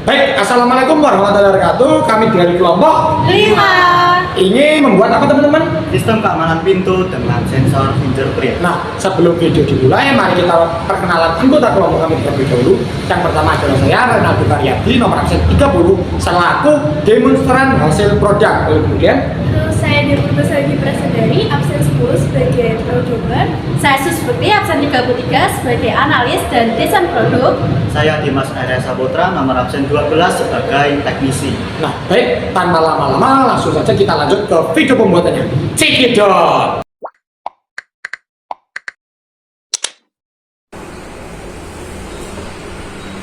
Baik, assalamualaikum warahmatullahi wabarakatuh. Kami dari kelompok 5. ini membuat apa teman-teman? Sistem keamanan pintu dengan sensor fingerprint. Nah, sebelum video dimulai, mari kita perkenalan anggota kelompok kami terlebih dahulu. Yang pertama adalah saya, Renaldo Karyadi, nomor absen 30, selaku demonstran hasil produk. Lalu kemudian, Saya Dirputus Hadi Prasadari, absen 10 sebagai produker. Saya Susputi, absen 33 sebagai analis dan desain produk. Saya Dimas Arya Saputra, nomor absen 12 sebagai teknisi. nah baik, tanpa lama-lama langsung saja kita lanjut ke video pembuatannya. Cekidot!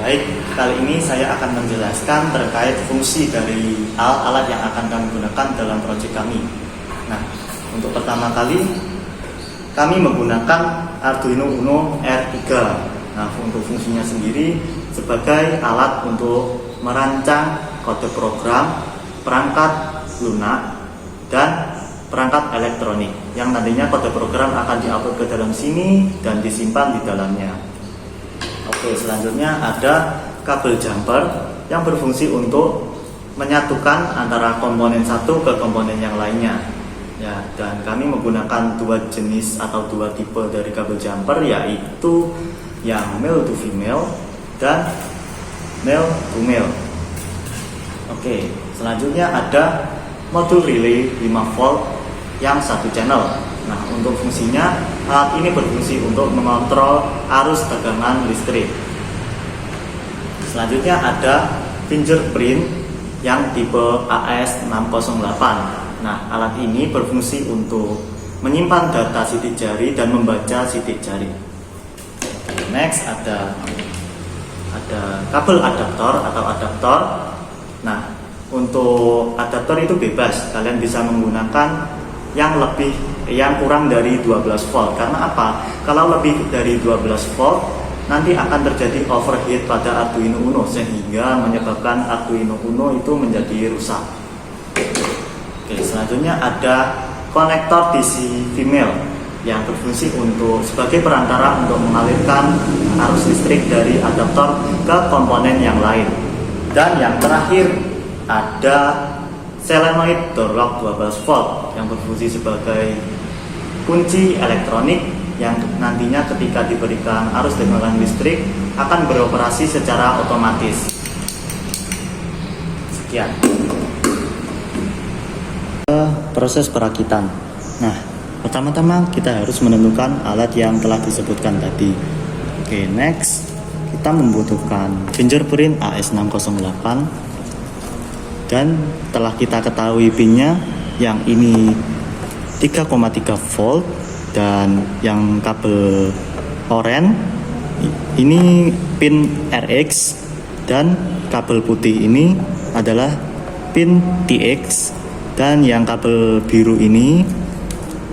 Baik, kali ini saya akan menjelaskan terkait fungsi dari alat-alat yang akan kami gunakan dalam proyek kami. Nah, untuk pertama kali kami menggunakan Arduino Uno R3. Nah, untuk fungsinya sendiri sebagai alat untuk merancang kode program, perangkat lunak, dan perangkat elektronik yang nantinya kode program akan diupload ke dalam sini dan disimpan di dalamnya. Oke, selanjutnya ada kabel jumper yang berfungsi untuk menyatukan antara komponen satu ke komponen yang lainnya. Ya, dan kami menggunakan dua jenis atau dua tipe dari kabel jumper, yaitu yang male to female dan male to male. Oke, selanjutnya ada modul relay 5 volt yang satu channel. Nah, untuk fungsinya, alat ini berfungsi untuk mengontrol arus tegangan listrik. Selanjutnya ada fingerprint yang tipe AS608. Nah, alat ini berfungsi untuk menyimpan data sidik jari dan membaca sidik jari. Next ada kabel adaptor atau adaptor. Nah, untuk adaptor itu bebas, kalian bisa menggunakan yang kurang dari 12 volt. Karena apa? Kalau lebih dari 12 volt nanti akan terjadi overheat pada Arduino Uno sehingga menyebabkan Arduino Uno itu menjadi rusak. Oke, selanjutnya ada konektor DC female yang berfungsi sebagai perantara untuk mengalirkan arus listrik dari adaptor ke komponen yang lain. Dan yang terakhir ada solenoid door lock 12 volt yang berfungsi sebagai kunci elektronik yang nantinya ketika diberikan arus tegangan listrik akan beroperasi secara otomatis. Sekian proses perakitan. Nah, pertama-tama kita harus menentukan alat yang telah disebutkan tadi. Oke, next kita membutuhkan fingerprint AS608 dan telah kita ketahui pinnya, yang ini 3,3 volt dan yang kabel oranye ini pin RX dan kabel putih ini adalah pin TX dan yang kabel biru ini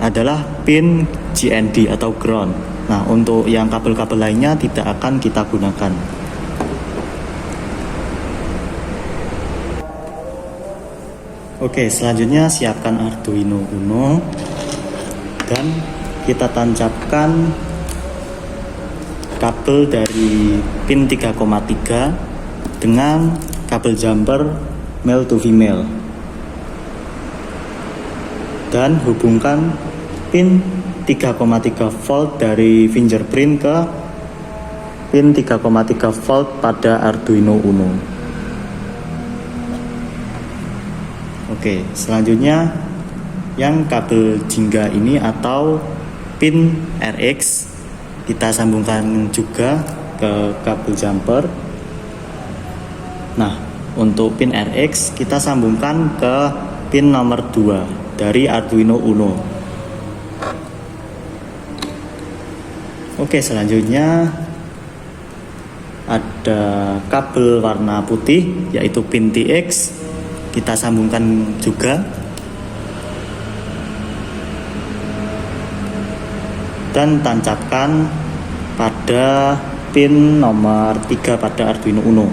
adalah pin GND atau ground. Nah, untuk yang kabel-kabel lainnya tidak akan kita gunakan. Oke, selanjutnya siapkan Arduino Uno dan kita tancapkan kabel dari pin 3,3 dengan kabel jumper male to female dan hubungkan pin 3,3 volt dari fingerprint ke pin 3,3 volt pada Arduino Uno. Oke, selanjutnya yang kabel jingga ini atau pin RX kita sambungkan juga ke kabel jumper. Nah, untuk pin RX kita sambungkan ke pin nomor 2 dari Arduino Uno. Oke, selanjutnya ada kabel warna putih yaitu pin TX, kita sambungkan juga. Dan tancapkan pada pin nomor 3 pada Arduino Uno.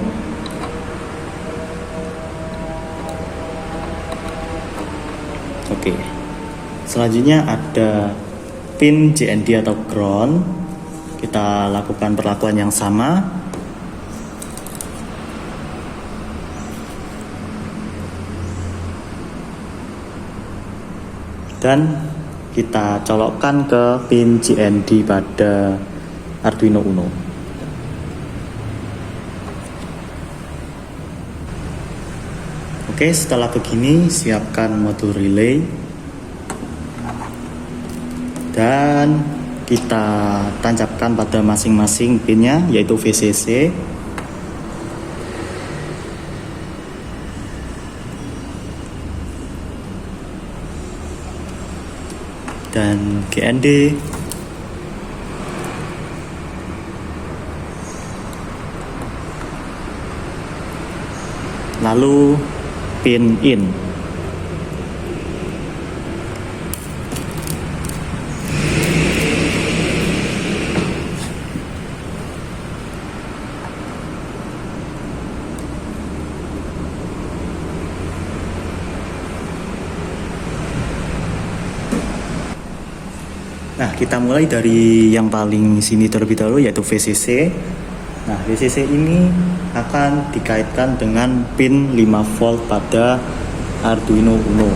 Oke. Selanjutnya ada pin JND atau ground. Kita lakukan perlakuan yang sama. Dan kita colokkan ke pin JND pada Arduino Uno. Oke, setelah begini siapkan modul relay dan kita tancapkan pada masing-masing pinnya yaitu VCC. Dan GND, lalu pin in. Nah, kita mulai dari yang paling sini terlebih dahulu yaitu VCC. Nah, VCC ini akan dikaitkan dengan pin 5 volt pada Arduino Uno.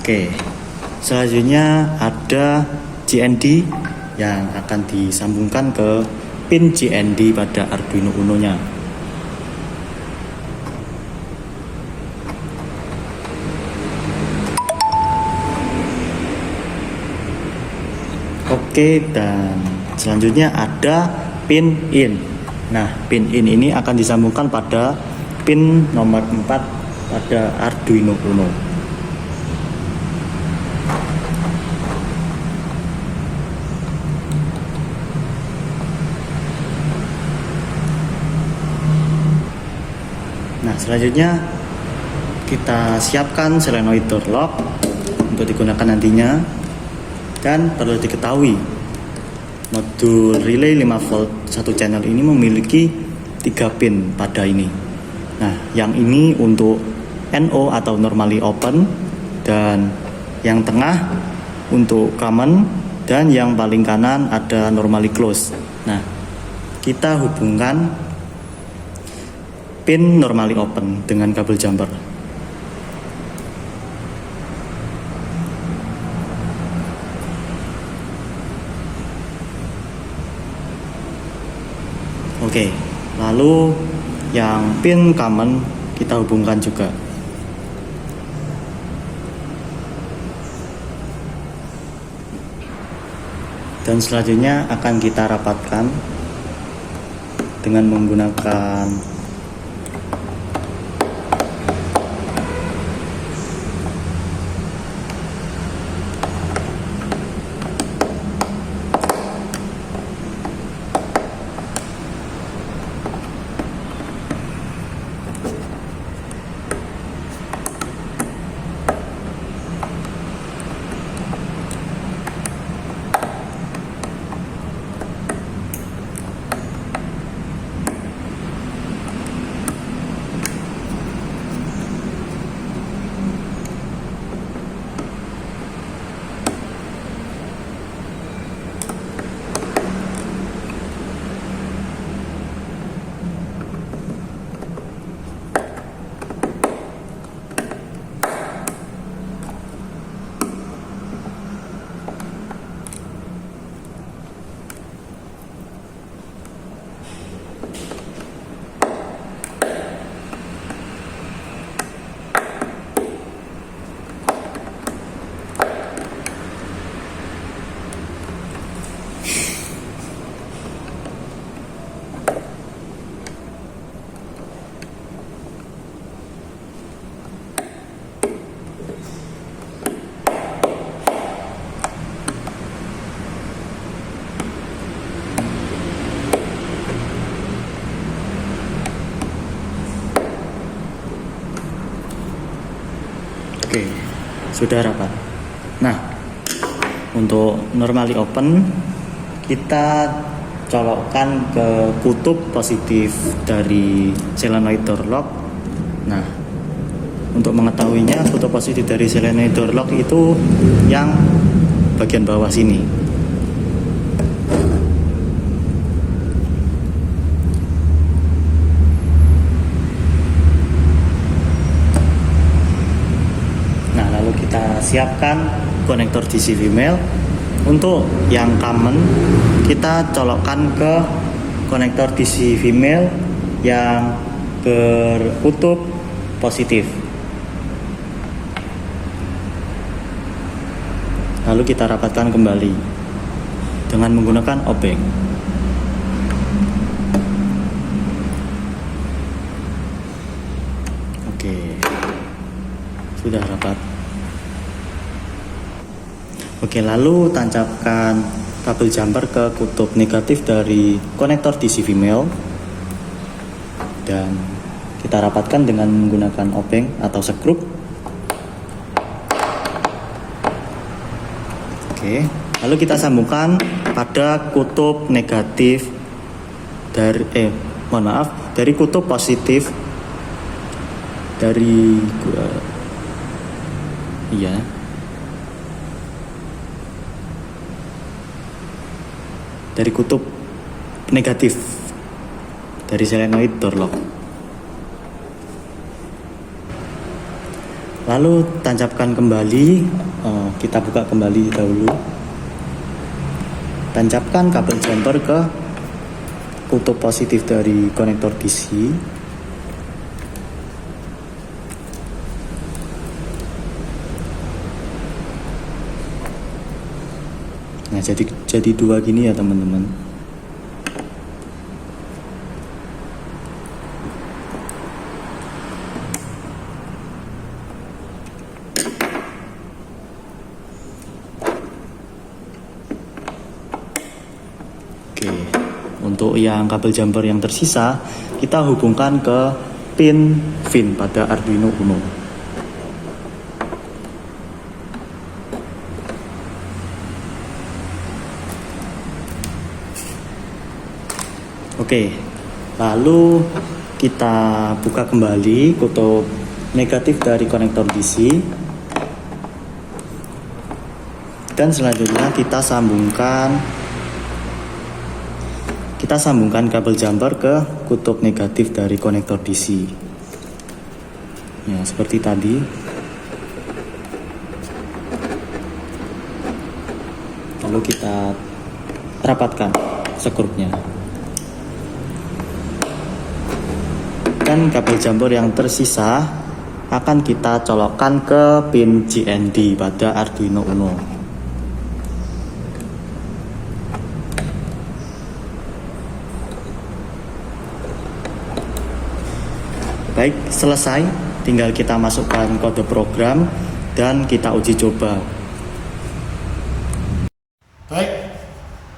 Oke, selanjutnya ada GND yang akan disambungkan ke pin GND pada Arduino Uno-nya. Oke, dan selanjutnya ada pin in. Nah, pin in ini akan disambungkan pada pin nomor 4 pada Arduino Uno. Nah, selanjutnya kita siapkan solenoid door lock untuk digunakan nantinya. Dan perlu diketahui, modul relay 5 volt 1 channel ini memiliki 3 pin pada ini. Nah, yang ini untuk NO atau normally open, dan yang tengah untuk common, dan yang paling kanan ada normally close. Nah, kita hubungkan pin normally open dengan kabel jumper. Oke, lalu yang pin common kita hubungkan juga. Dan selanjutnya akan kita rapatkan dengan menggunakan Oke, sudah rapat. Nah, untuk normally open kita colokkan ke kutub positif dari solenoid door lock. Nah, untuk mengetahuinya kutub positif dari solenoid door lock itu yang bagian bawah sini. Nah, lalu kita siapkan konektor DC female. Untuk yang common kita colokkan ke konektor DC female yang berkutub positif. Lalu kita rapatkan kembali dengan menggunakan obeng. Oke, sudah rapat. Oke, lalu tancapkan kabel jumper ke kutub negatif dari konektor DC female dan kita rapatkan dengan menggunakan obeng atau skrup. Oke, lalu kita sambungkan pada kutub negatif dari dari kutub positif dari dari kutub negatif dari solenoid door lock. Lalu tancapkan kembali, kita buka kembali dahulu. Tancapkan kabel jumper ke kutub positif dari konektor DC. Nah, jadi dua gini ya teman-teman. Oke, untuk yang kabel jumper yang tersisa kita hubungkan ke pin VIN pada Arduino Uno. Oke, lalu kita buka kembali kutub negatif dari konektor DC dan selanjutnya kita sambungkan kabel jumper ke kutub negatif dari konektor DC. Ya, seperti tadi. Lalu kita rapatkan skrupnya. Dan kabel jumper yang tersisa akan kita colokkan ke pin GND pada Arduino Uno. Baik, selesai. Tinggal kita masukkan kode program dan kita uji coba. Baik,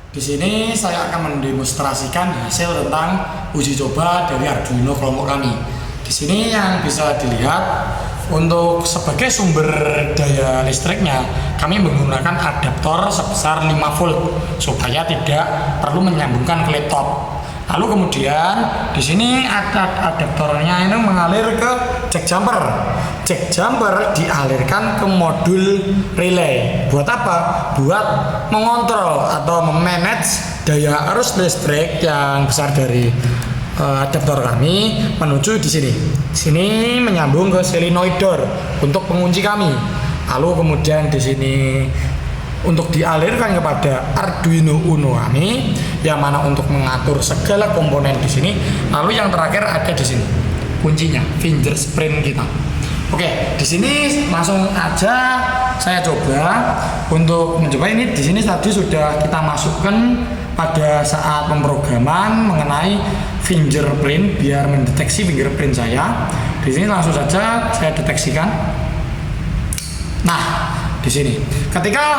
di sini saya akan mendemonstrasikan hasil tentang uji coba dari Arduino kelompok kami. Di sini yang bisa dilihat untuk sebagai sumber daya listriknya kami menggunakan adaptor sebesar 5 volt supaya tidak perlu menyambungkan ke laptop. Lalu kemudian di sini adaptornya ini mengalir ke jack jumper. Jack jumper dialirkan ke modul relay. Buat apa? Buat mengontrol atau memanage daya arus listrik yang besar dari adaptor kami menuju di sini. Di sini menyambung ke solenoid door untuk pengunci kami. Lalu kemudian di sini untuk dialirkan kepada Arduino Uno kami, yang mana untuk mengatur segala komponen di sini. Lalu yang terakhir ada di sini kuncinya, fingerprint kita. Oke, di sini langsung aja saya coba untuk mencoba ini. Di sini tadi sudah kita masukkan pada saat pemrograman mengenai fingerprint biar mendeteksi fingerprint saya. Di sini langsung saja saya deteksikan. Nah, di sini ketika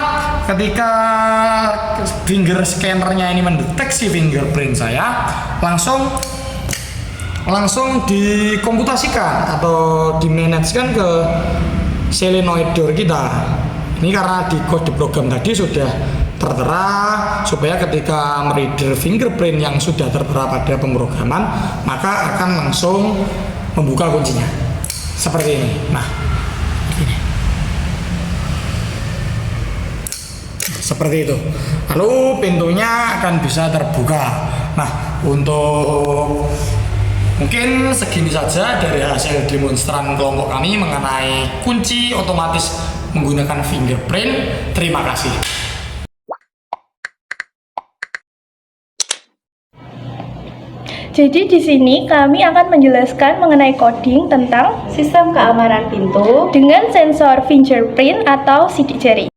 finger scannernya ini mendeteksi fingerprint saya, langsung dikomputasikan atau dimanajekan ke solenoid door kita. Ini karena di kode program tadi sudah tertera supaya ketika mereader fingerprint yang sudah tertera pada pemrograman maka akan langsung membuka kuncinya seperti ini. Nah, ini seperti itu. Lalu pintunya akan bisa terbuka. Nah, untuk mungkin segini saja dari hasil demonstran kelompok kami mengenai kunci otomatis menggunakan fingerprint. Terima kasih. Jadi di sini kami akan menjelaskan mengenai coding tentang Sistem keamanan pintu dengan sensor fingerprint atau sidik jari.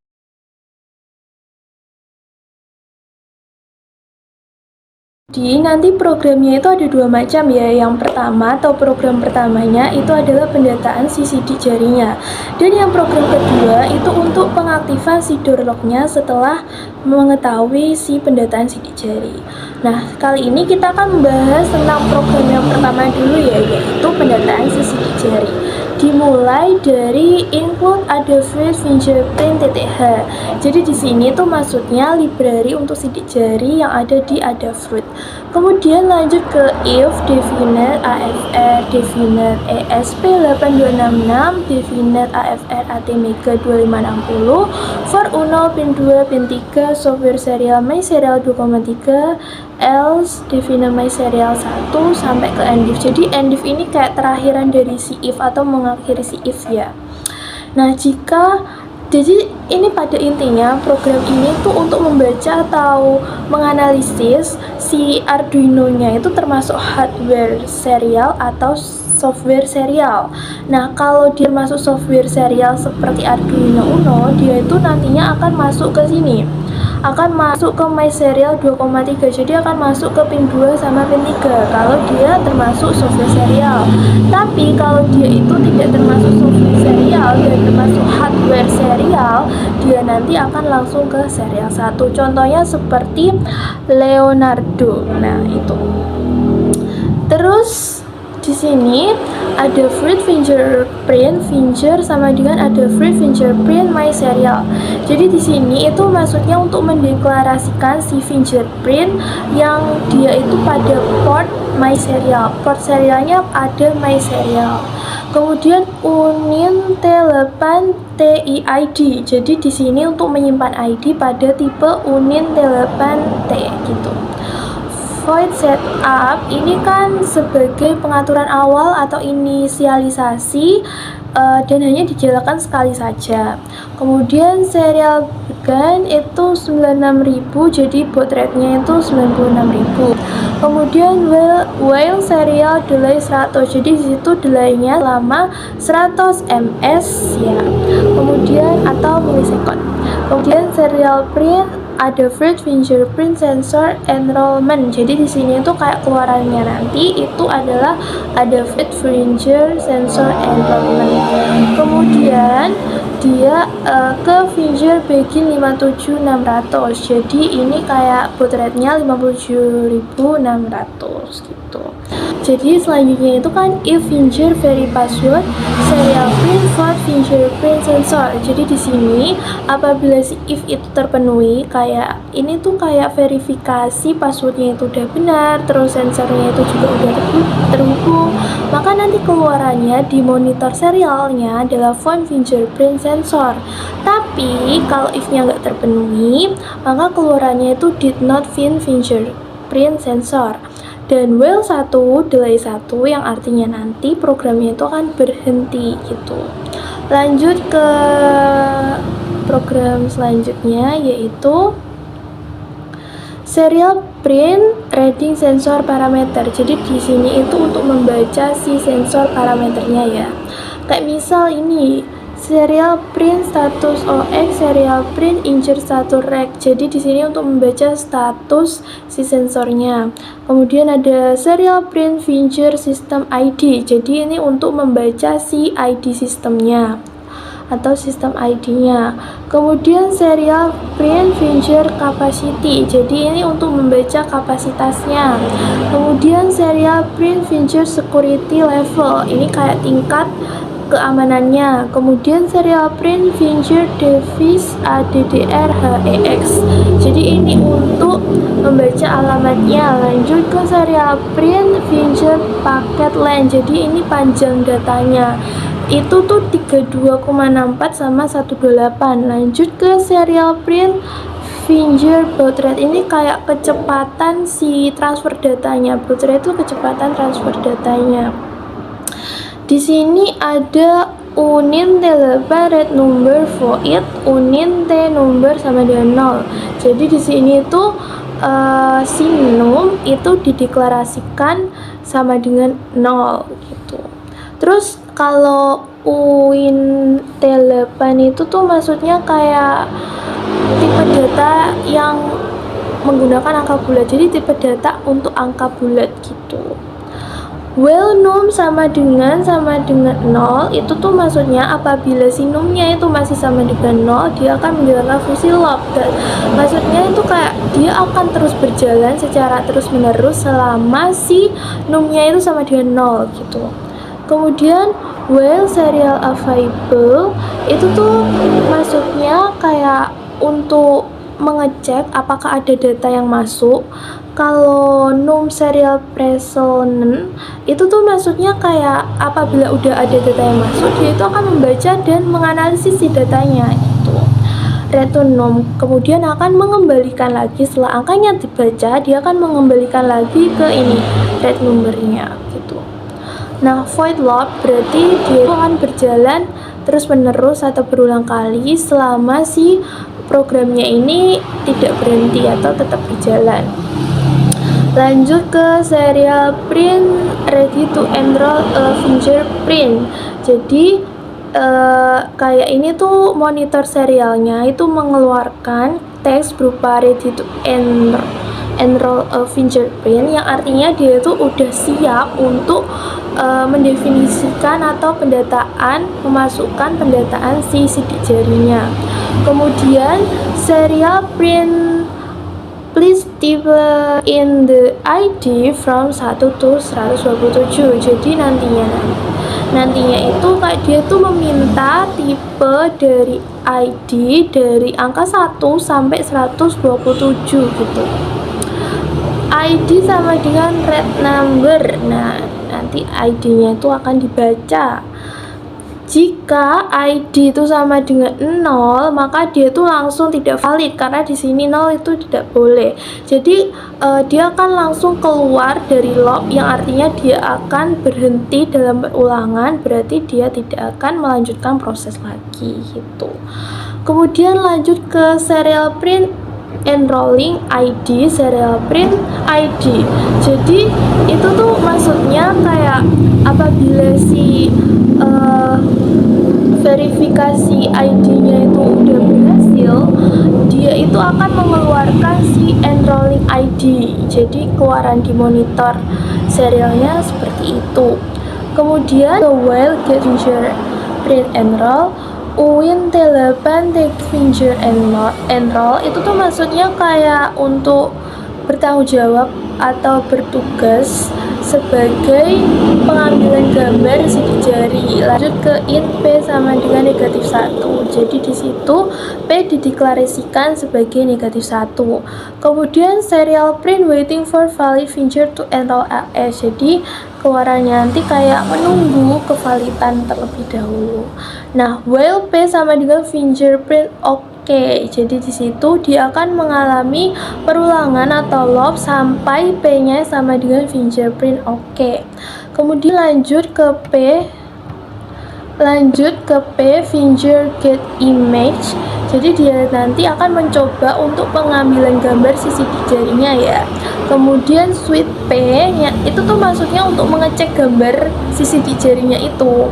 Jadi nanti programnya itu ada dua macam ya. Yang pertama atau program pertamanya itu adalah pendataan si sidik jarinya. Dan yang program kedua itu untuk pengaktifan si door lock-nya setelah mengetahui si pendataan sidik jari. Nah, kali ini kita akan membahas tentang program yang pertama dulu ya, yaitu pendataan si sidik jari. Dimulai dari include Adafruit fingerprint.h. Jadi di sini tuh maksudnya library untuk sidik jari yang ada di Adafruit. Kemudian lanjut ke if definite AFR definite ESP8266 definite AFR ATmega 2560 for Uno pin 2 pin 3 software serial my serial 2,3 else definite my serial 1 sampai ke endif. Jadi endif ini kayak terakhiran dari si if atau mengakhiri si if ya. Nah, jadi ini pada intinya program ini tuh untuk membaca atau menganalisis si Arduino-nya itu termasuk hardware serial atau software serial. Nah, kalau dia masuk software serial seperti Arduino Uno, dia itu nantinya akan masuk ke sini. Akan masuk ke my serial 2,3. Jadi akan masuk ke pin 2 sama pin 3 kalau dia termasuk software serial. Tapi kalau dia itu tidak termasuk software serial dan termasuk hardware serial, dia nanti akan langsung ke serial 1. Contohnya seperti Leonardo. Nah, itu. Terus di sini ada fruit fingerprint sama dengan ada fruit fingerprint my serial. Jadi di sini itu maksudnya untuk mendeklarasikan si fingerprint yang dia itu pada port my serial. Port serialnya ada my serial. Kemudian unin T8 TIID. Jadi di sini untuk menyimpan ID pada tipe unin T8T gitu. Void setup ini kan sebagai pengaturan awal atau inisialisasi dan hanya dijalankan sekali saja. Kemudian serial began itu 96.000, jadi baud rate-nya itu 96.000. Kemudian while serial delay 100, jadi disitu delay-nya lama 100 ms ya. Kemudian atau milisekund. Kemudian serial print ada fruit fingerprint sensor enrollment. Jadi di sini itu kayak keluarannya nanti itu adalah ada fruit finger sensor enrollment. Kemudian dia ke finger begin 57600. Jadi ini kayak baud rate-nya 57.600 gitu. Jadi selanjutnya itu kan if finger vary password serial print for fingerprint sensor. Jadi di sini apabila si if itu terpenuhi, kayak ini tuh kayak verifikasi passwordnya itu udah benar, terus sensornya itu juga udah terhubung, maka nanti keluarannya di monitor serialnya adalah phone fingerprint sensor. Tapi kalau if-nya nggak terpenuhi, maka keluarannya itu did not find fingerprint sensor. Dan while 1 delay 1 yang artinya nanti programnya itu akan berhenti gitu. Lanjut ke program selanjutnya yaitu serial print reading sensor parameter. Jadi di sini itu untuk membaca si sensor parameternya ya. Kayak misal ini serial print status OX, serial print insert status rec. Jadi di sini untuk membaca status si sensornya. Kemudian ada serial print finger system ID. Jadi ini untuk membaca si ID sistemnya atau sistem ID-nya. Kemudian serial print finger capacity. Jadi ini untuk membaca kapasitasnya. Kemudian serial print finger security level. Ini kayak tingkat keamanannya. Kemudian serial print finger device ADDR-HEX. Jadi ini untuk membaca alamatnya. Lanjut ke serial print finger packet length. Jadi ini panjang datanya. Itu tuh 32,64 sama 128. Lanjut ke serial print finger baud rate. Ini kayak kecepatan si transfer datanya. Baud rate itu kecepatan transfer datanya. Di sini ada unin T8 red number void, unin T number sama dengan 0. Jadi di sini itu si num itu dideklarasikan sama dengan 0 gitu. Terus kalau uin T8 itu tuh maksudnya kayak tipe data yang menggunakan angka bulat. Jadi tipe data untuk angka bulat gitu. Well num sama dengan 0 itu tuh maksudnya apabila si numnya itu masih sama dengan 0, dia akan menjalankan fungsi loop. Dan maksudnya itu kayak dia akan terus berjalan secara terus menerus selama si numnya itu sama dengan 0 gitu. Kemudian while serial available itu tuh maksudnya kayak untuk mengecek apakah ada data yang masuk. Kalau num serial present itu tuh maksudnya kayak apabila udah ada data yang masuk, dia itu akan membaca dan menganalisis si datanya gitu. Return num kemudian akan mengembalikan lagi setelah angkanya dibaca, dia akan mengembalikan lagi ke ini red numbernya gitu. Nah, void loop berarti dia akan berjalan terus menerus atau berulang kali selama si programnya ini tidak berhenti atau tetap berjalan. Lanjut ke serial print ready to enroll a fingerprint. Jadi kayak ini tuh monitor serialnya itu mengeluarkan teks berupa ready to enroll a fingerprint, yang artinya dia itu udah siap untuk mendefinisikan atau memasukkan pendataan si sidik jarinya. Kemudian serial print please type in the ID from 1 to 127. Jadi nantinya itu kayak dia tuh meminta tipe dari ID dari angka 1 sampai 127 gitu. ID sama dengan red number. Nah, nanti ID-nya itu akan dibaca. Jika ID itu sama dengan 0, maka dia itu langsung tidak valid karena di sini 0 itu tidak boleh. Jadi dia akan langsung keluar dari loop, yang artinya dia akan berhenti dalam ulangan, berarti dia tidak akan melanjutkan proses lagi gitu. Kemudian lanjut ke serial print enrolling ID, serial print ID. Jadi itu tuh maksudnya kayak apabila si verifikasi ID-nya itu udah berhasil, dia itu akan mengeluarkan si enrolling ID. Jadi keluaran di monitor serialnya seperti itu. Kemudian while get finger print enroll uin T8 take finger enroll itu tuh maksudnya kayak untuk bertanggung jawab atau bertugas sebagai pengambilan gambar sidik jari. Lanjut ke int P sama dengan negatif 1. Jadi di situ P dideklarasikan sebagai negatif 1. Kemudian serial print waiting for valid finger to enroll LS. Jadi keluarannya nanti kayak menunggu kevalidan terlebih dahulu. Nah, while P sama dengan fingerprint Oke, jadi di situ dia akan mengalami perulangan atau loop sampai P-nya sama dengan fingerprint Oke. Kemudian lanjut ke P finger get image. Jadi dia nanti akan mencoba untuk pengambilan gambar si sidik jarinya ya. Kemudian switch P nya itu tuh maksudnya untuk mengecek gambar si sidik jarinya itu.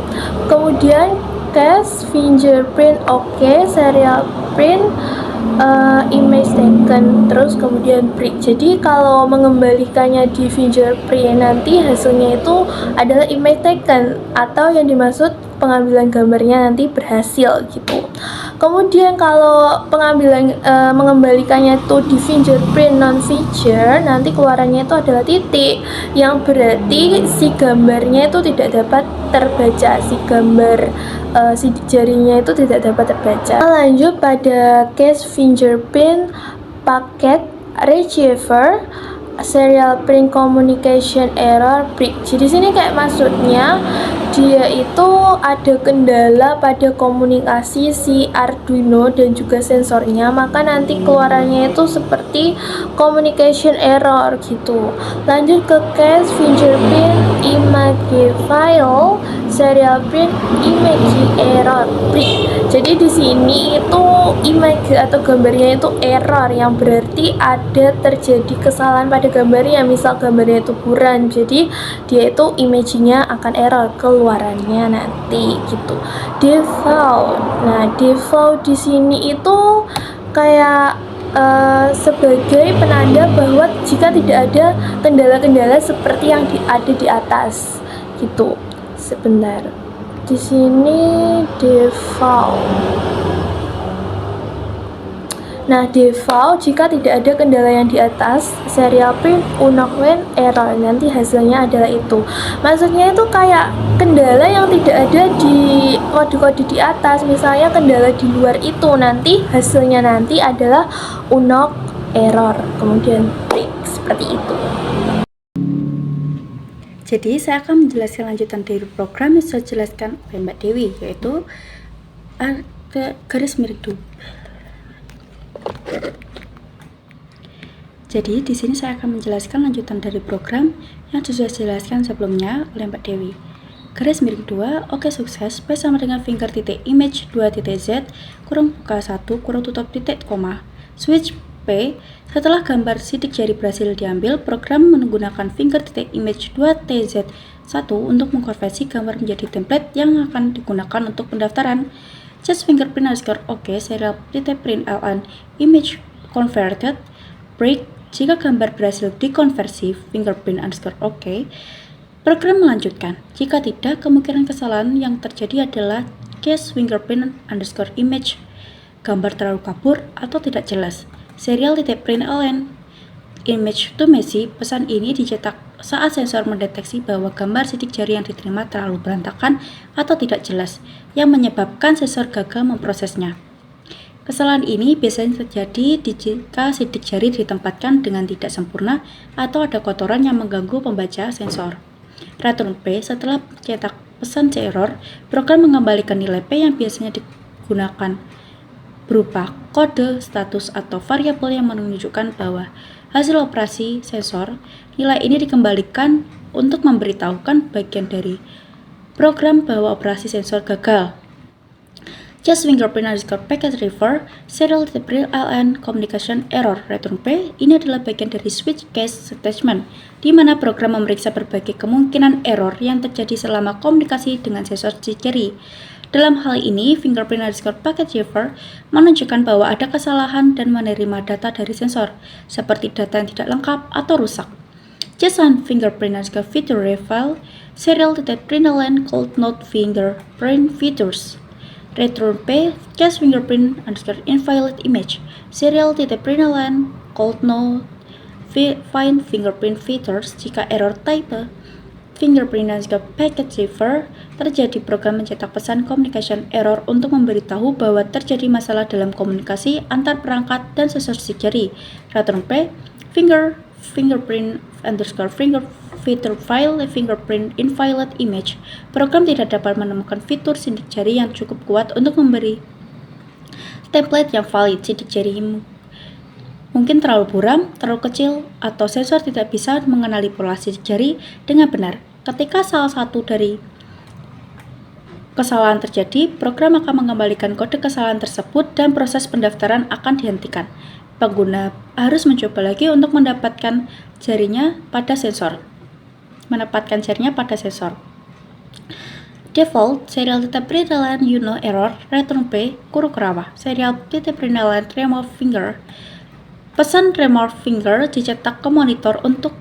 Kemudian cast fingerprint Oke, serial print image taken, terus kemudian print. Jadi kalau mengembalikannya di fingerprint nanti hasilnya itu adalah image taken atau yang dimaksud pengambilan gambarnya nanti berhasil gitu. Kemudian kalau mengembalikannya itu di fingerprint non feature, nanti keluarannya itu adalah titik, yang berarti si gambarnya itu tidak dapat terbaca, si gambar sidik jarinya itu tidak dapat terbaca. Lanjut pada case fingerprint packet retriever serial print communication error break. Jadi sini kayak maksudnya dia itu ada kendala pada komunikasi si Arduino dan juga sensornya, maka nanti keluarannya itu seperti communication error gitu. Lanjut ke case fingerprint image file serial print image error break. Jadi di sini itu image atau gambarnya itu error, yang berarti ada terjadi kesalahan pada gambarnya, misal gambarnya itu buram, jadi dia itu image-nya akan error keluarannya nanti gitu. Default. Nah, default di sini itu kayak sebagai penanda bahwa jika tidak ada kendala-kendala seperti yang ada di atas gitu. Sebentar. Di sini default. Nah, default jika tidak ada kendala yang di atas, serial print unknown error, nanti hasilnya adalah itu. Maksudnya itu kayak kendala yang tidak ada di kode-kode di atas, misalnya kendala di luar itu, nanti hasilnya nanti adalah unknown error, kemudian break, seperti itu. Jadi saya akan menjelaskan lanjutan dari program yang sudah dijelaskan oleh Mbak Dewi, yaitu garis miring 2. Jadi di sini saya akan menjelaskan lanjutan dari program yang sudah dijelaskan sebelumnya oleh Mbak Dewi. Garis miring 2, oke sukses, P sama dengan finger titik image 2 titik Z kurang buka 1 kurang tutup titik koma. Switch P, setelah gambar sidik jari berhasil diambil, program menggunakan finger titik image 2 TZ 1 untuk mengkonversi gambar menjadi template yang akan digunakan untuk pendaftaran. Just fingerprint underscore OK serial titik print ln image converted break. Jika gambar berhasil dikonversi fingerprint underscore OK, program melanjutkan. Jika tidak, kemungkinan kesalahan yang terjadi adalah case fingerprint underscore image gambar terlalu kabur atau tidak jelas. Serial titik print ln image to messy. Pesan ini dicetak saat sensor mendeteksi bahwa gambar sidik jari yang diterima terlalu berantakan atau tidak jelas, yang menyebabkan sensor gagal memprosesnya. Kesalahan ini biasanya terjadi jika sidik jari ditempatkan dengan tidak sempurna atau ada kotoran yang mengganggu pembaca sensor. Return P, setelah mencetak pesan C error, program mengembalikan nilai P yang biasanya digunakan berupa kode, status, atau variabel yang menunjukkan bahwa hasil operasi sensor. Nilai ini dikembalikan untuk memberitahukan bagian dari program bahwa operasi sensor gagal. Just fingerprint underscore packet refer serial print ln communication error return P. Ini adalah bagian dari switch case statement, di mana program memeriksa berbagai kemungkinan error yang terjadi selama komunikasi dengan sensor sidik jari. Dalam hal ini, fingerprint underscore packet refer menunjukkan bahwa ada kesalahan dan menerima data dari sensor, seperti data yang tidak lengkap atau rusak. JSON fingerprint underscore feature file serial print ln cold node fingerprint features return P case fingerprint underscore invalid image serial print ln cold node find fingerprint features. Jika error type fingerprint underscore packet refer terjadi, program mencetak pesan communication error untuk memberitahu bahwa terjadi masalah dalam komunikasi antar perangkat dan sensor sidik jari. Return P fingerprint underscore feature file fingerprint invalid image. Program tidak dapat menemukan fitur sidik jari yang cukup kuat untuk memberi template yang valid. Sidik jari mungkin terlalu buram, terlalu kecil, atau sensor tidak bisa mengenali pola sidik jari dengan benar. Ketika salah satu dari kesalahan terjadi, program akan mengembalikan kode kesalahan tersebut dan proses pendaftaran akan dihentikan. Pengguna harus mencoba lagi untuk mendapatkan jarinya pada sensor. Default serial print ln error return P Kurokawa serial print ln remove finger. Pesan remove finger dicetak ke monitor untuk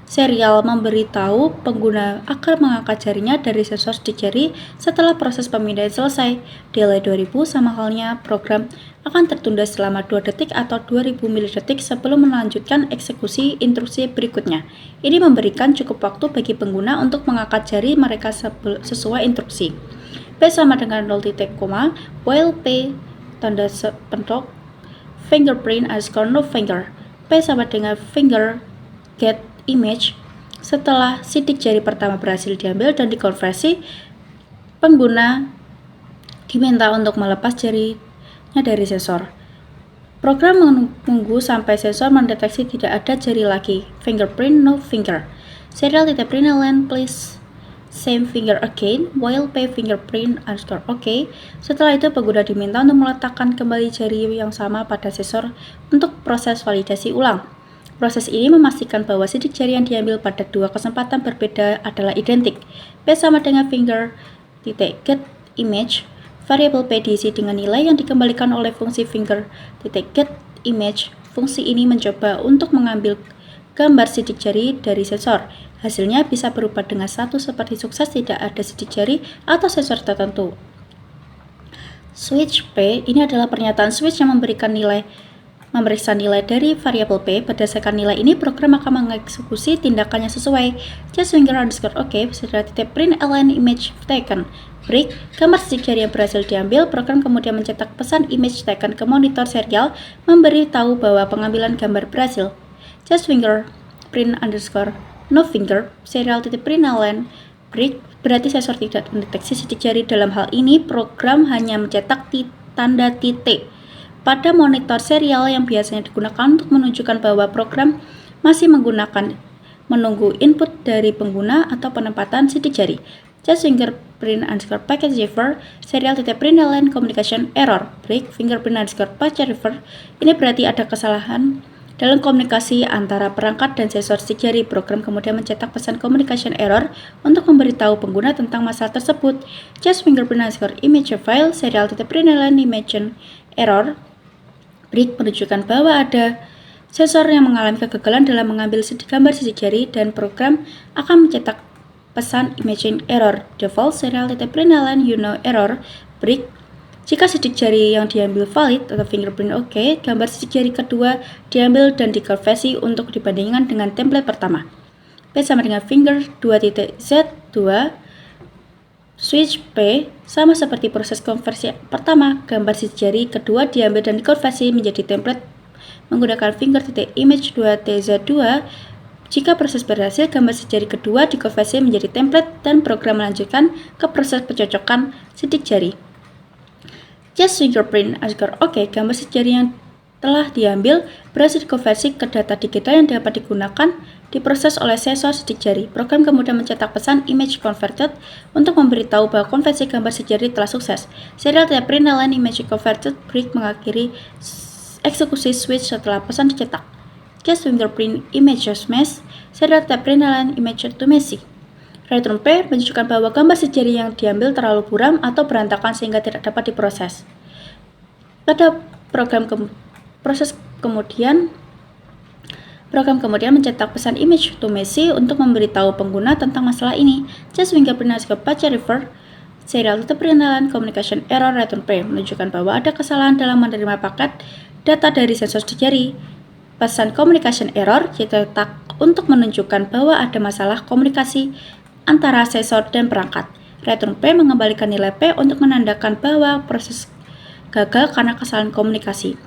serial memberitahu pengguna agar mengangkat jarinya dari sensor sidik jari setelah proses pemindahan selesai. Delay 2000 sama halnya program akan tertunda selama 2 detik atau 2000 milidetik sebelum melanjutkan eksekusi instruksi berikutnya. Ini memberikan cukup waktu bagi pengguna untuk mengangkat jari mereka sesuai instruksi. P sama dengan 0 titik koma, while P tanda pentok, fingerprint underscore no finger. P sama dengan finger get image. Setelah sidik jari pertama berhasil diambil dan dikonversi, pengguna diminta untuk melepas jarinya dari sensor. Program menunggu sampai sensor mendeteksi tidak ada jari lagi. Fingerprint no finger. Serial.println please same finger again while P fingerprint underscore OK. Setelah itu pengguna diminta untuk meletakkan kembali jari yang sama pada sensor untuk proses validasi ulang. Proses ini memastikan bahwa sidik jari yang diambil pada 2 kesempatan berbeda adalah identik. P sama dengan finger get image. Variabel P diisi dengan nilai yang dikembalikan oleh fungsi finger get image. Fungsi ini mencoba untuk mengambil gambar sidik jari dari sensor. Hasilnya bisa berubah dengan status seperti sukses, tidak ada sidik jari, atau sensor tertentu. Switch P ini adalah pernyataan switch yang memeriksa nilai dari variabel P. Berdasarkan nilai ini, program akan mengeksekusi tindakannya sesuai. Just finger underscore OK, print image taken. Break, gambar sidik jari yang berhasil diambil. Program kemudian mencetak pesan image taken ke monitor serial, memberi tahu bahwa pengambilan gambar berhasil. Just finger print underscore no finger, serial.println break, berarti sensor tidak mendeteksi sidik jari. Dalam hal ini, program hanya mencetak tanda titik pada monitor serial yang biasanya digunakan untuk menunjukkan bahwa program masih menunggu input dari pengguna atau penempatan sidik jari. Just fingerprint underscore packet receiver, serial.println communication error, break, fingerprint underscore packet receiver. Ini berarti ada kesalahan dalam komunikasi antara perangkat dan sensor sidik jari. Program kemudian mencetak pesan communication error untuk memberitahu pengguna tentang masalah tersebut. Just fingerprint underscore image file, serial.println image error, break, menunjukkan bahwa ada sensor yang mengalami kegagalan dalam mengambil gambar sidik jari dan program akan mencetak pesan imaging error. Default serial.println error, break. Jika sidik jari yang diambil valid atau fingerprint OK, gambar sidik jari kedua diambil dan dikonversi untuk dibandingkan dengan template pertama. P sama dengan finger 2.z2 switch P sama seperti proses konversi pertama. Gambar sidik jari kedua diambil dan dikonversi menjadi template menggunakan finger.image 2.tz2. Jika proses berhasil, gambar sidik jari kedua dikonversi menjadi template dan program melanjutkan ke proses pencocokan sidik jari. Just fingerprint underscore OK, gambar sidik jari yang telah diambil berhasil dikonversi ke data digital yang dapat digunakan diproses oleh sensor sidik jari. Program kemudian mencetak pesan image converted untuk memberitahu bahwa konversi gambar sidik jari telah sukses. Serial.println image converted break mengakhiri eksekusi switch setelah pesan dicetak. Just fingerprint image mesh, serial.println image to messy. Return P menunjukkan bahwa gambar sidik jari yang diambil terlalu buram atau berantakan sehingga tidak dapat diproses. Pada program kemudian mencetak pesan image to messy untuk memberitahu pengguna tentang masalah ini. Just fingerprint underscore packet refer, serial.println communication error. Return P menunjukkan bahwa ada kesalahan dalam menerima paket data dari sensor sidik jari. Pesan communication error dicetak untuk menunjukkan bahwa ada masalah komunikasi antara sensor dan perangkat. Return P mengembalikan nilai P untuk menandakan bahwa proses gagal karena kesalahan komunikasi.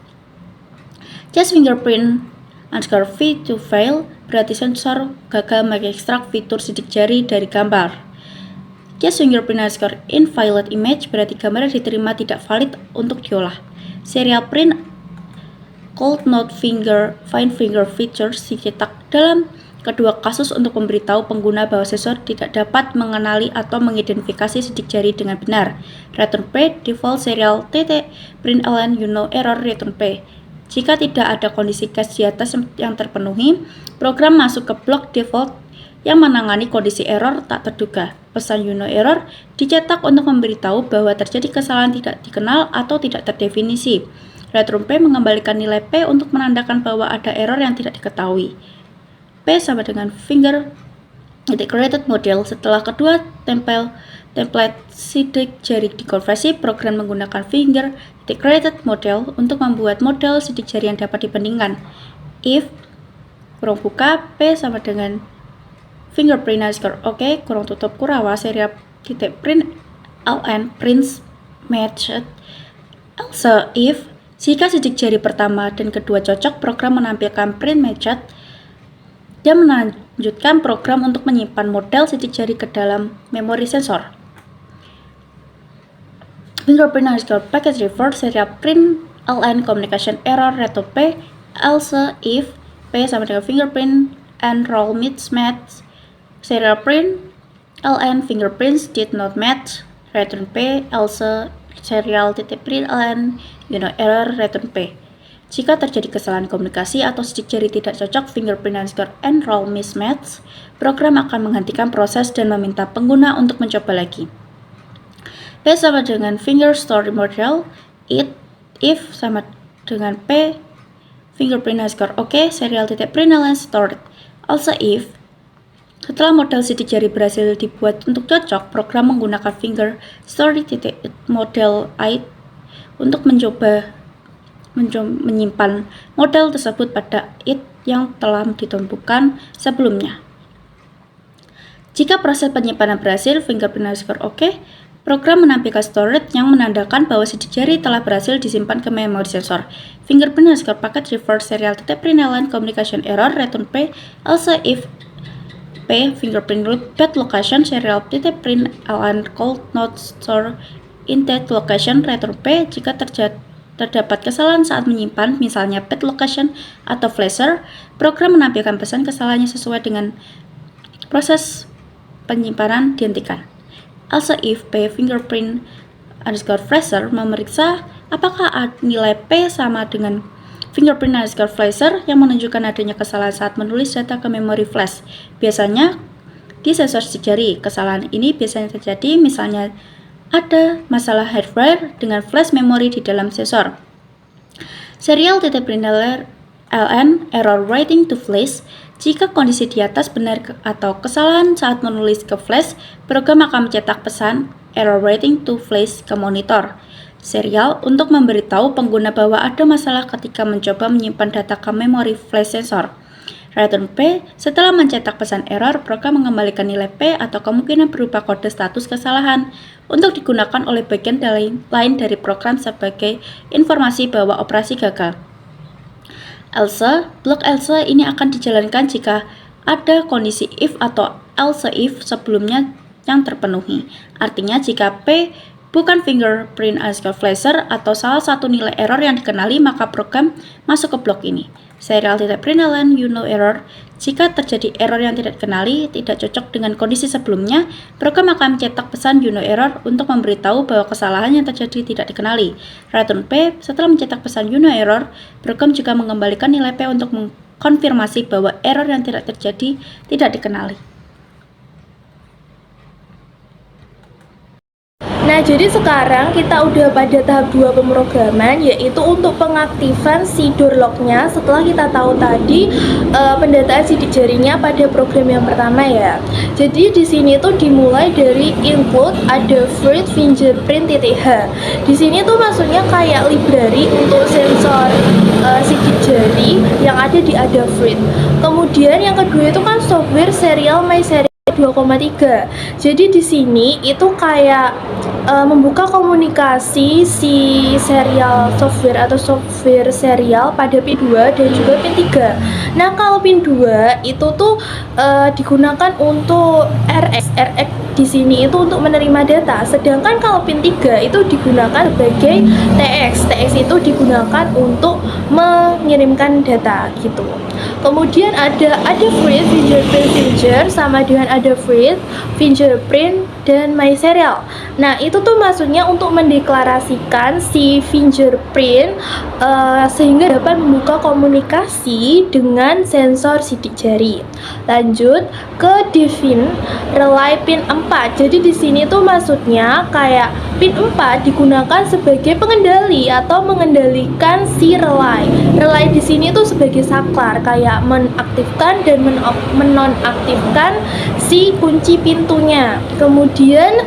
Just fingerprint underscore V to fail berarti sensor gagal mengekstrak fitur sidik jari dari gambar. Just fingerprint underscore invalid image berarti gambar yang diterima tidak valid untuk diolah. Serial print could not find finger features dicetak dalam kedua kasus untuk memberitahu pengguna bahwa sensor tidak dapat mengenali atau mengidentifikasi sidik jari dengan benar. Return P default serial println error return P. Jika tidak ada kondisi case di atas yang terpenuhi, program masuk ke blok default yang menangani kondisi error tak terduga. Pesan error dicetak untuk memberitahu bahwa terjadi kesalahan tidak dikenal atau tidak terdefinisi. Return P mengembalikan nilai P untuk menandakan bahwa ada error yang tidak diketahui. P sama dengan finger created model. Setelah kedua template sidik jari dikonversi, program menggunakan finger created model untuk membuat model sidik jari yang dapat dibandingkan. If kurung buka P sama dengan fingerprint underscore OK kurung tutup kurawa serial titik print ln prints matched. Also if jika sidik jari pertama dan kedua cocok, program menampilkan print matched dan melanjutkan program untuk menyimpan model sidik jari ke dalam memori sensor. Fingerprint underscore package refer serial print ln communication error reto P. Also if P sama dengan fingerprint and roll mismatch serial print ln fingerprints did not match return P. Also serial titik print ln error return P. Jika terjadi kesalahan komunikasi atau sidik jari tidak cocok fingerprint underscore and roll mismatch, program akan menghentikan proses dan meminta pengguna untuk mencoba lagi. P sama dengan finger story model. If sama dengan P fingerprint underscore OK serial titik print ln stored. Also if setelah model sidik jari berhasil dibuat untuk cocok, program menggunakan finger story titik model it untuk mencoba menyimpan model tersebut pada it yang telah ditumpukan sebelumnya. Jika proses penyimpanan berhasil, fingerprint underscore OK, program menampilkan storage yang menandakan bahwa sidik jari telah berhasil disimpan ke memori sensor. Fingerprint underscore packet reverse serial titik print ln communication error return P. Also if P fingerprint bad location serial titik print ln could not store in that location return P. Jika terdapat kesalahan saat menyimpan, misalnya bad location atau flasher, program menampilkan pesan kesalahannya sesuai dengan proses penyimpanan dihentikan. Also if P fingerprint underscore flasher memeriksa apakah nilai P sama dengan fingerprint underscore flasher yang menunjukkan adanya kesalahan saat menulis data ke memori flash. Biasanya di sensor sidik jari, kesalahan ini biasanya terjadi misalnya ada masalah hardware dengan flash memori di dalam sensor. Serial titik print ln error writing to flash. Jika kondisi di atas benar atau kesalahan saat menulis ke flash, program akan mencetak pesan error writing to flash ke monitor serial untuk memberitahu pengguna bahwa ada masalah ketika mencoba menyimpan data ke memori flash sensor. Return P. Setelah mencetak pesan error, program mengembalikan nilai P atau kemungkinan berupa kode status kesalahan untuk digunakan oleh bagian lain dari program sebagai informasi bahwa operasi gagal. Blok else ini akan dijalankan jika ada kondisi if atau else if sebelumnya yang terpenuhi. Artinya jika P bukan fingerprint underscore flasher atau salah satu nilai error yang dikenali, maka program masuk ke blok ini. Serial titik print ln error. Jika terjadi error yang tidak dikenali, tidak cocok dengan kondisi sebelumnya, program akan mencetak pesan error untuk memberitahu bahwa kesalahan yang terjadi tidak dikenali. Return P. Setelah mencetak pesan error, program juga mengembalikan nilai P untuk mengkonfirmasi bahwa error yang tidak terjadi tidak dikenali. Nah, jadi sekarang kita udah pada tahap 2 pemrograman, yaitu untuk pengaktifan si door lock-nya setelah kita tahu tadi pendataan sidik jarinya pada program yang pertama ya. Jadi di sini tuh dimulai dari include ada fruit fingerprint .h. Di sini tuh maksudnya kayak library untuk sensor sidik jari yang ada di Adafruit. Kemudian yang kedua itu kan software serial my serial 2,3. Jadi di sini itu kayak membuka komunikasi si serial software atau software serial pada pin 2 dan juga pin 3. Nah, kalau pin 2 itu tuh digunakan untuk RX di sini itu untuk menerima data. Sedangkan kalau pin 3 itu digunakan sebagai TX itu digunakan untuk mengirimkan data gitu. Kemudian ada Adafruit fingerprint finger sama dengan Adafruit fingerprint dan My Serial. Nah, itu tuh maksudnya untuk mendeklarasikan si fingerprint sehingga dapat membuka komunikasi dengan sensor sidik jari. Lanjut ke define relay pin 4. Jadi di sini tuh maksudnya kayak pin 4 digunakan sebagai pengendali atau mengendalikan si relay. Relay di sini tuh sebagai saklar, kayak menaktifkan dan menonaktifkan si kunci pintunya. Kemudian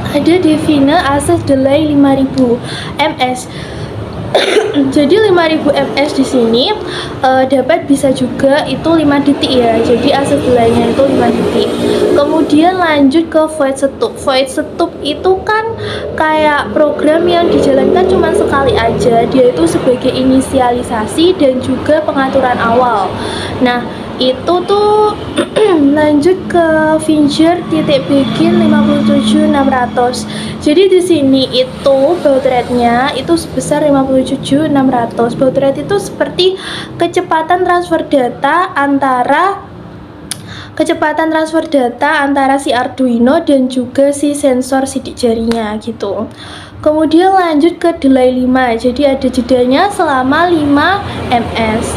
ada define access delay 5000 ms. Jadi 5000 ms di sini dapat bisa juga itu 5 detik ya. Jadi access delay-nya itu 5 detik. Kemudian lanjut ke void stop. Void stop itu kan kayak program yang dijalankan cuma sekali aja. Dia itu sebagai inisialisasi dan juga pengaturan awal. Nah, itu tuh lanjut ke finger titik begin 57600. Jadi di sini itu baud rate-nya itu sebesar 57600. Baud rate itu seperti kecepatan transfer data antara si Arduino dan juga si sensor sidik jarinya gitu. Kemudian lanjut ke delay 5. Jadi ada jedanya selama 5 ms.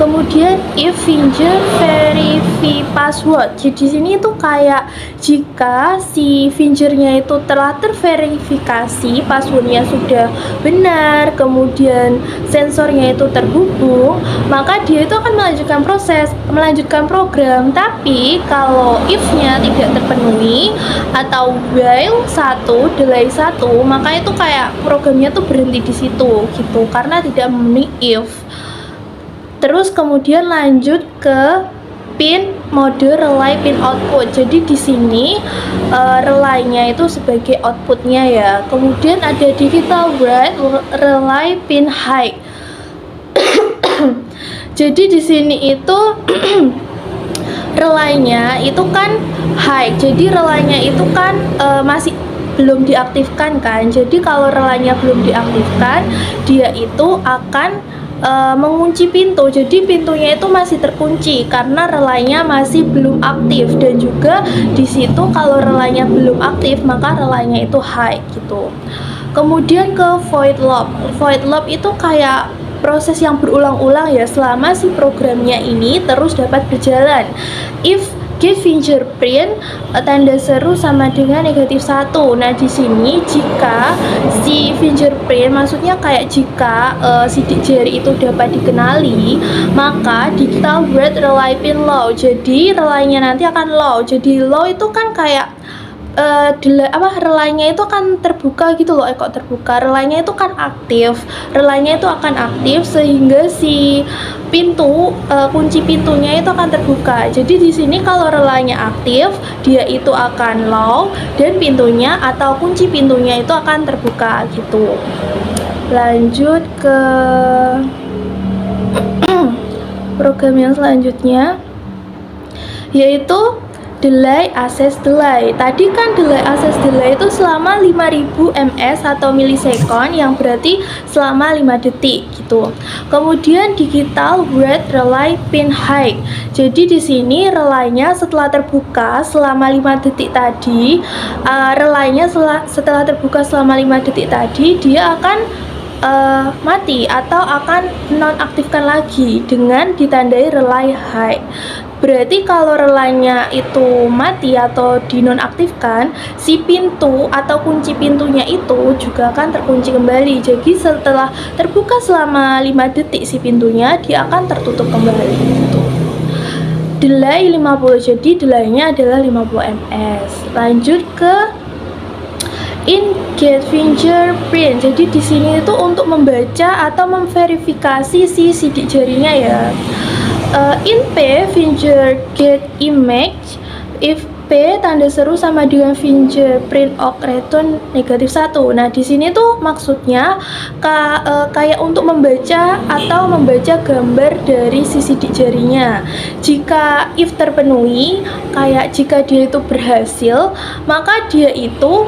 Kemudian if finger verify password. Jadi sini itu kayak jika si fingernya itu telah terverifikasi, passwordnya sudah benar, kemudian sensornya itu terhubung, maka dia itu akan melanjutkan program. Tapi kalau if-nya tidak terpenuhi atau while 1 delay 1, maka itu kayak programnya tuh berhenti di situ gitu karena tidak memenuhi if. Terus kemudian lanjut ke pin mode relay pin output. Jadi di sini relaynya itu sebagai outputnya ya. Kemudian ada digital write relay pin high. Jadi di sini itu relaynya itu kan high. Jadi relaynya itu kan masih belum diaktifkan kan. Jadi kalau relaynya belum diaktifkan, dia itu akan mengunci pintu. Jadi pintunya itu masih terkunci karena relaynya masih belum aktif. Dan juga di situ kalau relaynya belum aktif, maka relaynya itu high gitu. Kemudian ke void loop. Void loop itu kayak proses yang berulang-ulang ya selama si programnya ini terus dapat berjalan. If get fingerprint tanda seru sama dengan -1. Nah, di sini jika si fingerprint maksudnya kayak jika sidik jari itu dapat dikenali, maka digital write relay pin low. Jadi relaynya nanti akan low. Jadi low itu kan kayak relaynya itu kan terbuka gitu loh, kok terbuka, relaynya itu kan aktif, relaynya itu akan aktif sehingga si pintu kunci pintunya itu akan terbuka. Jadi di sini kalau relaynya aktif, dia itu akan low dan pintunya atau kunci pintunya itu akan terbuka gitu. Lanjut ke program yang selanjutnya yaitu delay access delay. Tadi kan delay access delay itu selama 5000 ms atau milisekon, yang berarti selama 5 detik gitu. Kemudian digital write relay pin high. Jadi di sini relaynya setelah terbuka selama 5 detik tadi, relaynya setelah terbuka selama 5 detik tadi, dia akan mati atau akan nonaktifkan lagi dengan ditandai relay high. Berarti kalau relaynya itu mati atau dinonaktifkan, si pintu atau kunci pintunya itu juga akan terkunci kembali. Jadi setelah terbuka selama 5 detik si pintunya, dia akan tertutup kembali gitu. Delay 50, jadi delaynya adalah 50 ms. Lanjut ke get fingerprint. Jadi di sini itu untuk membaca atau memverifikasi si sidik jarinya ya. P finger get image if P tanda seru sama dengan fingerprint ok return -1. Nah, di sini tuh maksudnya kayak untuk membaca atau membaca gambar dari si sidik jarinya. Jika kayak if terpenuhi, kayak jika dia itu berhasil, maka dia itu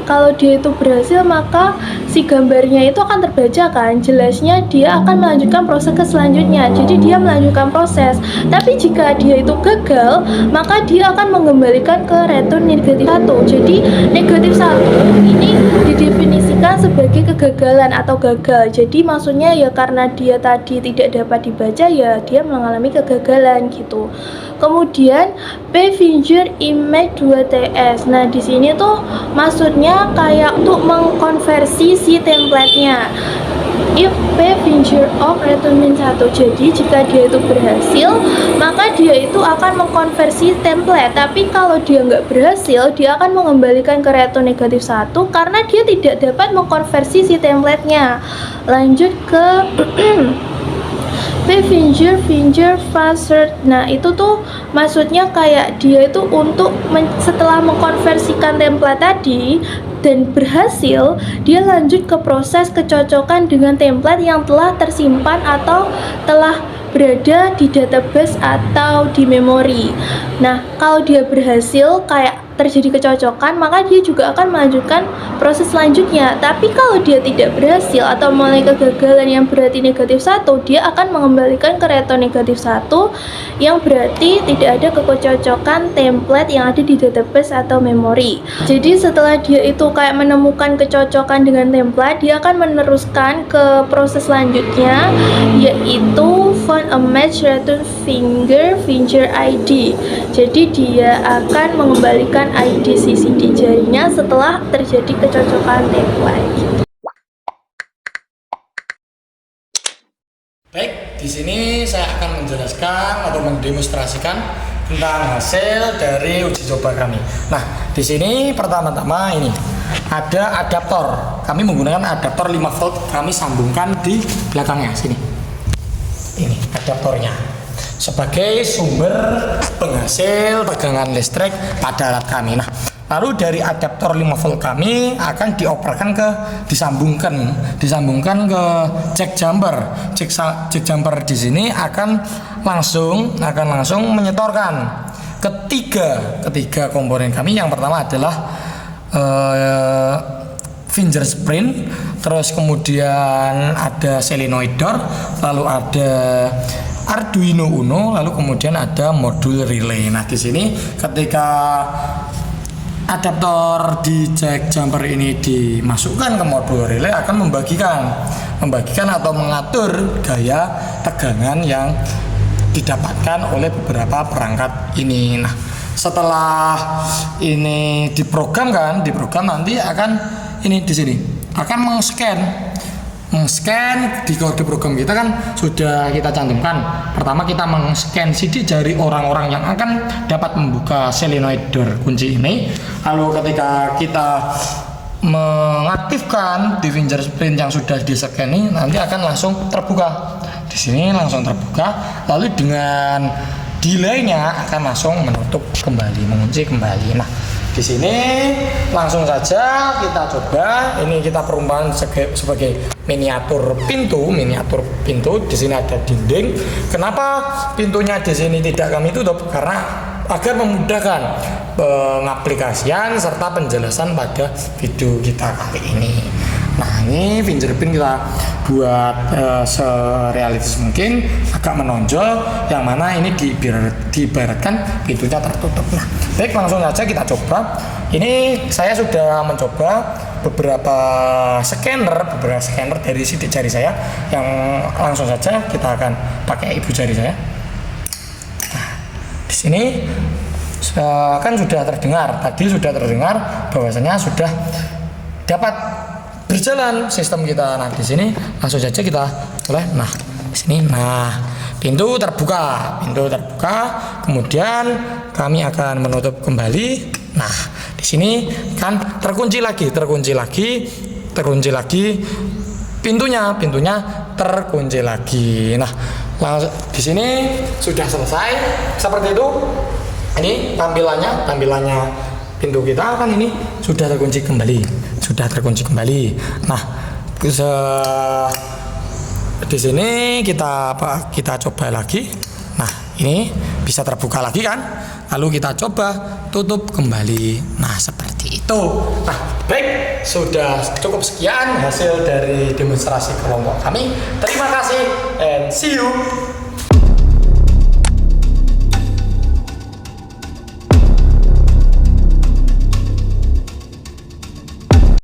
kalau dia itu berhasil, maka si gambarnya itu akan terbaca kan, jelasnya dia akan melanjutkan proses ke selanjutnya. Jadi dia melanjutkan proses. Tapi jika dia itu gagal, maka dia akan mengembalikan ke return negatif 1. Jadi negatif 1 ini didefinisikan sebagai kegagalan atau gagal. Jadi maksudnya ya karena dia tadi tidak dapat dibaca, ya dia mengalami kegagalan gitu. Kemudian P-Finger Image 2TS. Nah, di sini tuh maksudnya kayak untuk mengkonversi si template-nya. If P-Finger of return 1. Jadi jika dia itu berhasil, maka dia itu akan mengkonversi template. Tapi kalau dia nggak berhasil, dia akan mengembalikan ke return negatif 1 karena dia tidak dapat mengkonversi si template-nya. Lanjut ke P-Finger Faster. Nah, itu tuh maksudnya kayak dia itu untuk setelah mengkonversikan template tadi dan berhasil, dia lanjut ke proses kecocokan dengan template yang telah tersimpan atau telah berada di database atau di memori. Nah, kalau dia berhasil kayak terjadi kecocokan, maka dia juga akan melanjutkan proses selanjutnya. Tapi kalau dia tidak berhasil atau mulai kegagalan yang berarti negatif 1, dia akan mengembalikan ke return negatif 1 yang berarti tidak ada kecocokan template yang ada di database atau memori. Jadi setelah dia itu kayak menemukan kecocokan dengan template, dia akan meneruskan ke proses selanjutnya, yaitu find a match return finger ID. Jadi dia akan mengembalikan ID CCD jarinya setelah terjadi kecocokan template. Baik, di sini saya akan menjelaskan atau mendemonstrasikan tentang hasil dari uji coba kami. Nah, di sini pertama-tama ini ada adaptor. Kami menggunakan adaptor 5 volt, kami sambungkan di belakangnya sini. Ini adaptornya sebagai sumber penghasil tegangan listrik pada alat kami. Nah, lalu dari adaptor 5 volt kami akan dioperkan disambungkan ke jack jumper. Jack jumper di sini akan langsung menyetorkan ketiga komponen kami. Yang pertama adalah finger sprint, terus kemudian ada solenoid door, lalu ada Arduino Uno, lalu kemudian ada modul relay. Nah, di sini ketika adaptor di jack jumper ini dimasukkan ke modul relay akan membagikan atau mengatur gaya tegangan yang didapatkan oleh beberapa perangkat ini. Nah, setelah ini diprogram nanti akan ini di sini akan meng-scan di kode program kita kan sudah kita cantumkan. Pertama kita meng-scan sidik jari orang-orang yang akan dapat membuka solenoid door kunci ini. Lalu ketika kita mengaktifkan di fingerprint yang sudah di-scan ini, nanti akan langsung terbuka. Di sini langsung terbuka, lalu dengan delay-nya akan langsung menutup kembali, mengunci kembali. Nah, di sini langsung saja kita coba. Ini kita perumpamaan sebagai miniatur pintu. Di sini ada dinding. Kenapa pintunya di sini tidak kami tutup? Karena agar memudahkan pengaplikasian serta penjelasan pada video kita kali ini. Nah, ini fingerprint kita buat serealistis mungkin, agak menonjol, yang mana ini diibaratkan pintunya tertutup. Nah, baik, langsung saja kita coba. Ini saya sudah mencoba beberapa scanner dari sidik jari saya, yang langsung saja kita akan pakai ibu jari saya. Nah, di sini kan sudah terdengar, bahwasanya sudah dapat berjalan sistem kita. Nah, di sini langsung saja kita mulai. Nah, di sini, pintu terbuka, kemudian kami akan menutup kembali. Nah, di sini kan terkunci lagi, pintunya terkunci lagi. Nah, di sini sudah selesai seperti itu. Ini tampilannya pintu kita kan ini sudah terkunci kembali. Nah, di sini kita coba lagi. Nah, ini bisa terbuka lagi kan? Lalu kita coba tutup kembali. Nah, seperti itu. Nah, baik, sudah cukup sekian hasil dari demonstrasi kelompok kami. Terima kasih and see you.